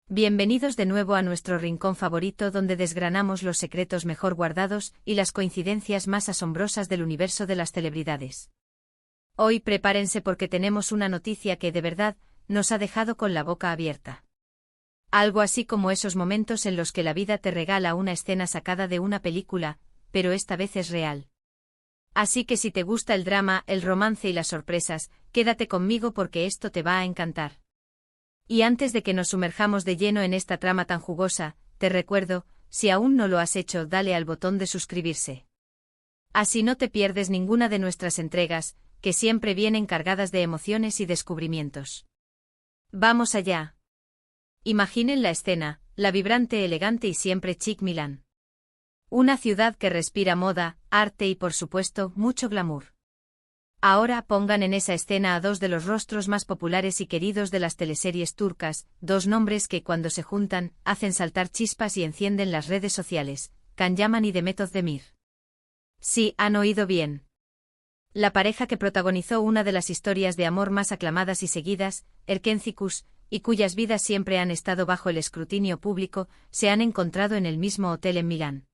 Bienvenidos de nuevo a nuestro rincón favorito donde desgranamos los secretos mejor guardados y las coincidencias más asombrosas del universo de las celebridades. Hoy prepárense porque tenemos una noticia que de verdad nos ha dejado con la boca abierta. Algo así como esos momentos en los que la vida te regala una escena sacada de una película, pero esta vez es real. Así que si te gusta el drama, el romance y las sorpresas, quédate conmigo porque esto te va a encantar. Y antes de que nos sumerjamos de lleno en esta trama tan jugosa, te recuerdo, si aún no lo has hecho, dale al botón de suscribirse. Así no te pierdes ninguna de nuestras entregas, que siempre vienen cargadas de emociones y descubrimientos. ¡Vamos allá! Imaginen la escena, la vibrante, elegante y siempre chic Milán. Una ciudad que respira moda, arte y por supuesto, mucho glamour. Ahora pongan en esa escena a dos de los rostros más populares y queridos de las teleseries turcas, dos nombres que cuando se juntan, hacen saltar chispas y encienden las redes sociales, Can Yaman y Demet Özdemir. Sí, han oído bien. La pareja que protagonizó una de las historias de amor más aclamadas y seguidas, Erkenci, y cuyas vidas siempre han estado bajo el escrutinio público, se han encontrado en el mismo hotel en Milán.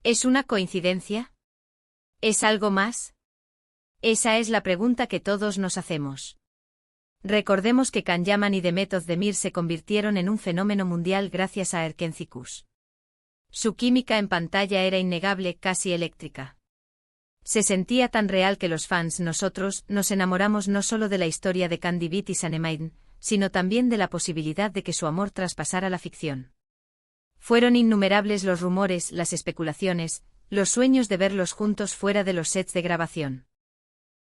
¿Es una coincidencia? ¿Es algo más? Esa es la pregunta que todos nos hacemos. Recordemos que Can Yaman y Demet Özdemir se convirtieron en un fenómeno mundial gracias a Erkenci. Su química en pantalla era innegable, casi eléctrica. Se sentía tan real que los fans, nosotros, nos enamoramos no solo de la historia de Can Divit y Sanemein, sino también de la posibilidad de que su amor traspasara la ficción. Fueron innumerables los rumores, las especulaciones, los sueños de verlos juntos fuera de los sets de grabación.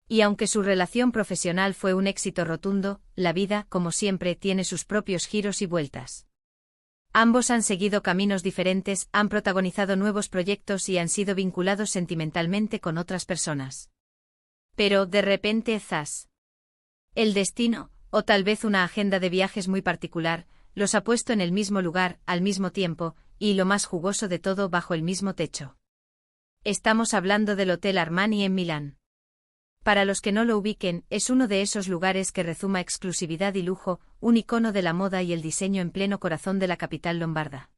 Y aunque su relación profesional fue un éxito rotundo, la vida, como siempre, tiene sus propios giros y vueltas. Ambos han seguido caminos diferentes, han protagonizado nuevos proyectos y han sido vinculados sentimentalmente con otras personas. Pero, de repente, ¡zas! El destino, o tal vez una agenda de viajes muy particular, los ha puesto en el mismo lugar, al mismo tiempo, y lo más jugoso de todo, bajo el mismo techo. Estamos hablando del Hotel Armani en Milán. Para los que no lo ubiquen, es uno de esos lugares que rezuma exclusividad y lujo, un icono de la moda y el diseño en pleno corazón de la capital lombarda.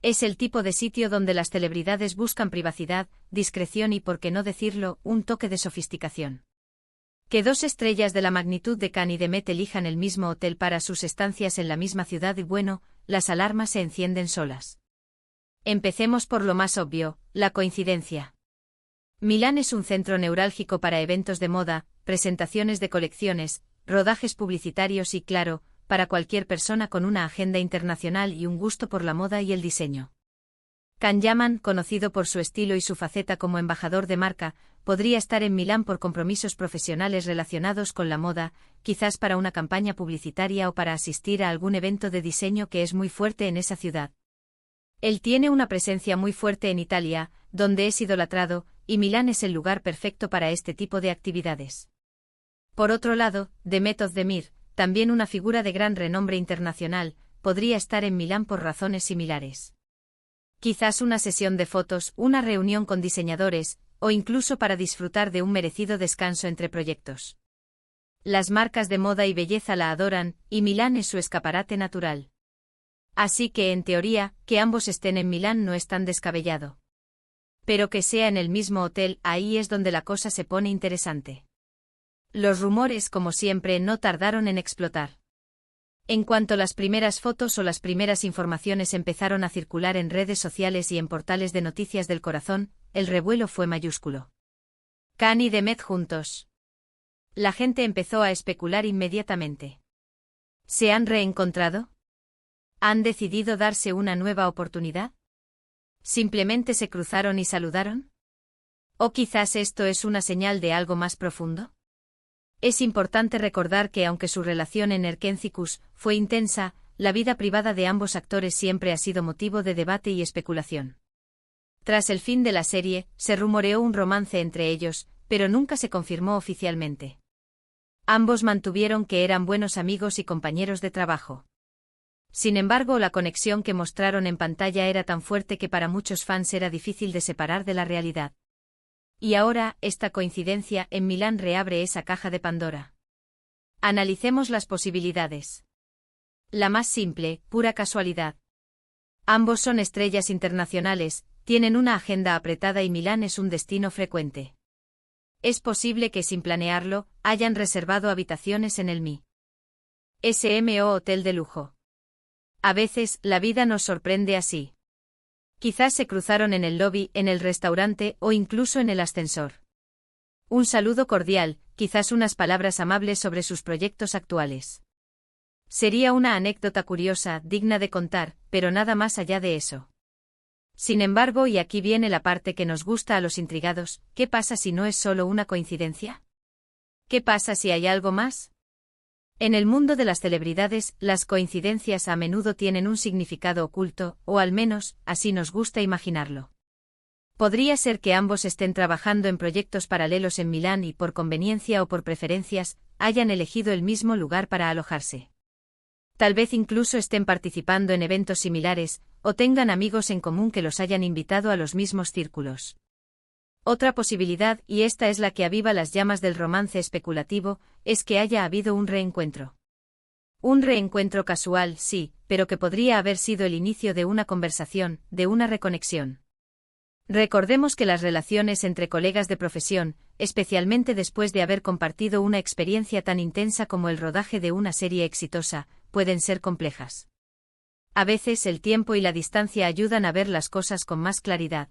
Es el tipo de sitio donde las celebridades buscan privacidad, discreción y, por qué no decirlo, un toque de sofisticación. Que dos estrellas de la magnitud de Can y Demet elijan el mismo hotel para sus estancias en la misma ciudad y bueno, las alarmas se encienden solas. Empecemos por lo más obvio, la coincidencia. Milán es un centro neurálgico para eventos de moda, presentaciones de colecciones, rodajes publicitarios y, claro, para cualquier persona con una agenda internacional y un gusto por la moda y el diseño. Can Yaman, conocido por su estilo y su faceta como embajador de marca, podría estar en Milán por compromisos profesionales relacionados con la moda, quizás para una campaña publicitaria o para asistir a algún evento de diseño que es muy fuerte en esa ciudad. Él tiene una presencia muy fuerte en Italia, donde es idolatrado, y Milán es el lugar perfecto para este tipo de actividades. Por otro lado, Demet Özdemir, también una figura de gran renombre internacional, podría estar en Milán por razones similares. Quizás una sesión de fotos, una reunión con diseñadores, o incluso para disfrutar de un merecido descanso entre proyectos. Las marcas de moda y belleza la adoran, y Milán es su escaparate natural. Así que, en teoría, que ambos estén en Milán no es tan descabellado. Pero que sea en el mismo hotel, ahí es donde la cosa se pone interesante. Los rumores, como siempre, no tardaron en explotar. En cuanto las primeras fotos o las primeras informaciones empezaron a circular en redes sociales y en portales de noticias del corazón, el revuelo fue mayúsculo. Can y Demet juntos. La gente empezó a especular inmediatamente. ¿Se han reencontrado? ¿Han decidido darse una nueva oportunidad? ¿Simplemente se cruzaron y saludaron? ¿O quizás esto es una señal de algo más profundo? Es importante recordar que aunque su relación en Erkenci fue intensa, la vida privada de ambos actores siempre ha sido motivo de debate y especulación. Tras el fin de la serie, se rumoreó un romance entre ellos, pero nunca se confirmó oficialmente. Ambos mantuvieron que eran buenos amigos y compañeros de trabajo. Sin embargo, la conexión que mostraron en pantalla era tan fuerte que para muchos fans era difícil de separar de la realidad. Y ahora, esta coincidencia en Milán reabre esa caja de Pandora. Analicemos las posibilidades. La más simple, pura casualidad. Ambos son estrellas internacionales, tienen una agenda apretada y Milán es un destino frecuente. Es posible que sin planearlo, hayan reservado habitaciones en el Mi.smo hotel de lujo. A veces, la vida nos sorprende así. Quizás se cruzaron en el lobby, en el restaurante o incluso en el ascensor. Un saludo cordial, quizás unas palabras amables sobre sus proyectos actuales. Sería una anécdota curiosa, digna de contar, pero nada más allá de eso. Sin embargo, y aquí viene la parte que nos gusta a los intrigados, ¿qué pasa si no es solo una coincidencia? ¿Qué pasa si hay algo más? En el mundo de las celebridades, las coincidencias a menudo tienen un significado oculto, o al menos, así nos gusta imaginarlo. Podría ser que ambos estén trabajando en proyectos paralelos en Milán y por conveniencia o por preferencias, hayan elegido el mismo lugar para alojarse. Tal vez incluso estén participando en eventos similares, o tengan amigos en común que los hayan invitado a los mismos círculos. Otra posibilidad, y esta es la que aviva las llamas del romance especulativo, es que haya habido un reencuentro. Un reencuentro casual, sí, pero que podría haber sido el inicio de una conversación, de una reconexión. Recordemos que las relaciones entre colegas de profesión, especialmente después de haber compartido una experiencia tan intensa como el rodaje de una serie exitosa, pueden ser complejas. A veces el tiempo y la distancia ayudan a ver las cosas con más claridad.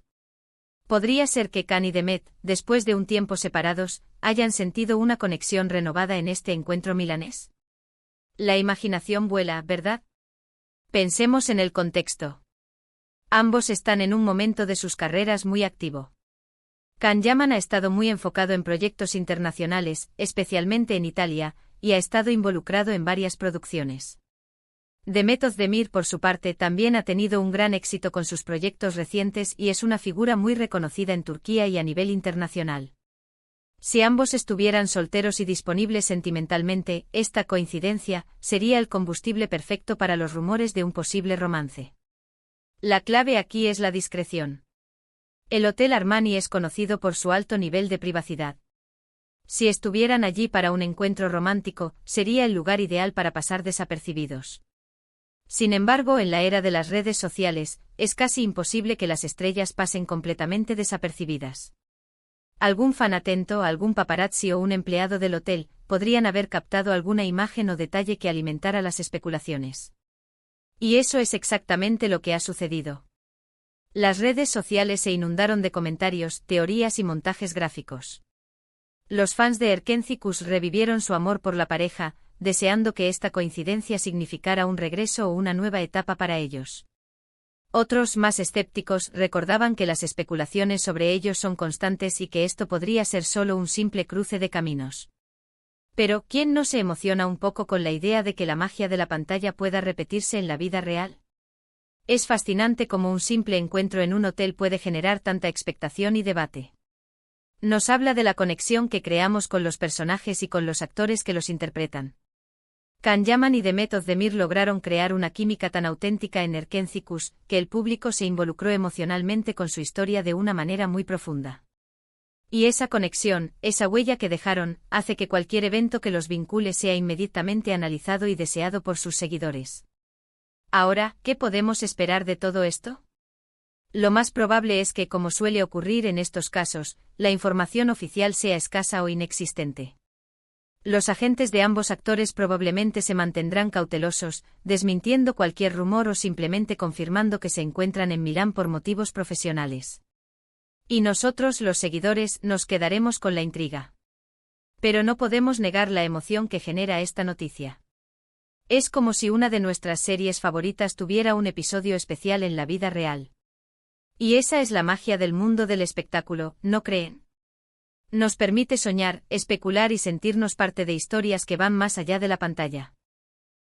Podría ser que Can y Demet, después de un tiempo separados, hayan sentido una conexión renovada en este encuentro milanés. La imaginación vuela, ¿verdad? Pensemos en el contexto. Ambos están en un momento de sus carreras muy activo. Can Yaman ha estado muy enfocado en proyectos internacionales, especialmente en Italia, y ha estado involucrado en varias producciones. Demet Özdemir, por su parte, también ha tenido un gran éxito con sus proyectos recientes y es una figura muy reconocida en Turquía y a nivel internacional. Si ambos estuvieran solteros y disponibles sentimentalmente, esta coincidencia sería el combustible perfecto para los rumores de un posible romance. La clave aquí es la discreción. El Hotel Armani es conocido por su alto nivel de privacidad. Si estuvieran allí para un encuentro romántico, sería el lugar ideal para pasar desapercibidos. Sin embargo, en la era de las redes sociales, es casi imposible que las estrellas pasen completamente desapercibidas. Algún fan atento, algún paparazzi o un empleado del hotel, podrían haber captado alguna imagen o detalle que alimentara las especulaciones. Y eso es exactamente lo que ha sucedido. Las redes sociales se inundaron de comentarios, teorías y montajes gráficos. Los fans de Erkenci revivieron su amor por la pareja, deseando que esta coincidencia significara un regreso o una nueva etapa para ellos. Otros, más escépticos, recordaban que las especulaciones sobre ellos son constantes y que esto podría ser solo un simple cruce de caminos. Pero, ¿quién no se emociona un poco con la idea de que la magia de la pantalla pueda repetirse en la vida real? Es fascinante cómo un simple encuentro en un hotel puede generar tanta expectación y debate. Nos habla de la conexión que creamos con los personajes y con los actores que los interpretan. Can Yaman y Demet Özdemir lograron crear una química tan auténtica en Erkenci que el público se involucró emocionalmente con su historia de una manera muy profunda. Y esa conexión, esa huella que dejaron, hace que cualquier evento que los vincule sea inmediatamente analizado y deseado por sus seguidores. Ahora, ¿qué podemos esperar de todo esto? Lo más probable es que, como suele ocurrir en estos casos, la información oficial sea escasa o inexistente. Los agentes de ambos actores probablemente se mantendrán cautelosos, desmintiendo cualquier rumor o simplemente confirmando que se encuentran en Milán por motivos profesionales. Y nosotros, los seguidores, nos quedaremos con la intriga. Pero no podemos negar la emoción que genera esta noticia. Es como si una de nuestras series favoritas tuviera un episodio especial en la vida real. Y esa es la magia del mundo del espectáculo, ¿no creen? Nos permite soñar, especular y sentirnos parte de historias que van más allá de la pantalla.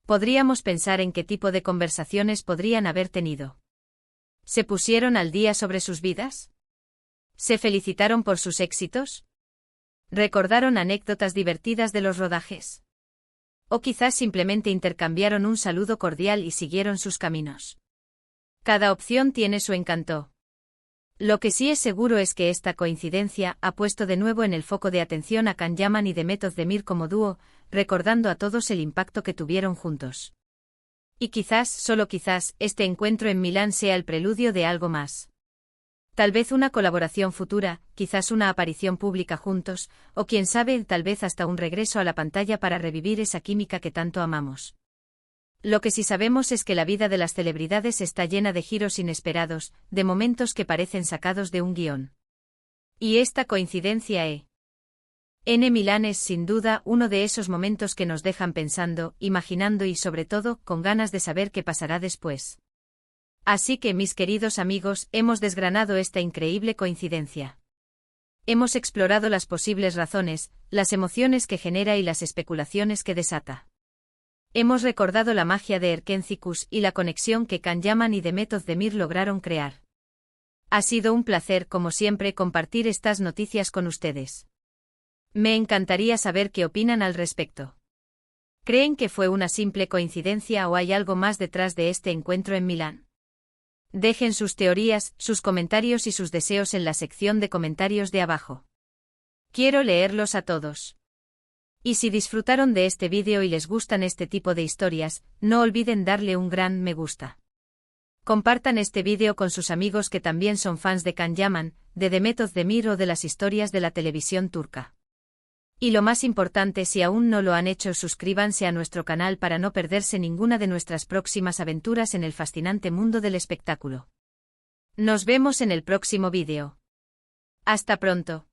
Podríamos pensar en qué tipo de conversaciones podrían haber tenido. ¿Se pusieron al día sobre sus vidas? ¿Se felicitaron por sus éxitos? ¿Recordaron anécdotas divertidas de los rodajes? O quizás simplemente intercambiaron un saludo cordial y siguieron sus caminos. Cada opción tiene su encanto. Lo que sí es seguro es que esta coincidencia ha puesto de nuevo en el foco de atención a Can Yaman y Demet Özdemir como dúo, recordando a todos el impacto que tuvieron juntos. Y quizás, solo quizás, este encuentro en Milán sea el preludio de algo más. Tal vez una colaboración futura, quizás una aparición pública juntos, o quién sabe, tal vez hasta un regreso a la pantalla para revivir esa química que tanto amamos. Lo que sí sabemos es que la vida de las celebridades está llena de giros inesperados, de momentos que parecen sacados de un guión. Y esta coincidencia en Milán es sin duda uno de esos momentos que nos dejan pensando, imaginando y sobre todo, con ganas de saber qué pasará después. Así que, mis queridos amigos, hemos desgranado esta increíble coincidencia. Hemos explorado las posibles razones, las emociones que genera y las especulaciones que desata. Hemos recordado la magia de Erkenci y la conexión que Can Yaman y Demet Özdemir lograron crear. Ha sido un placer, como siempre, compartir estas noticias con ustedes. Me encantaría saber qué opinan al respecto. ¿Creen que fue una simple coincidencia o hay algo más detrás de este encuentro en Milán? Dejen sus teorías, sus comentarios y sus deseos en la sección de comentarios de abajo. Quiero leerlos a todos. Y si disfrutaron de este vídeo y les gustan este tipo de historias, no olviden darle un gran me gusta. Compartan este vídeo con sus amigos que también son fans de Can Yaman, de Demet Özdemir o de las historias de la televisión turca. Y lo más importante, si aún no lo han hecho, suscríbanse a nuestro canal para no perderse ninguna de nuestras próximas aventuras en el fascinante mundo del espectáculo. Nos vemos en el próximo vídeo. Hasta pronto.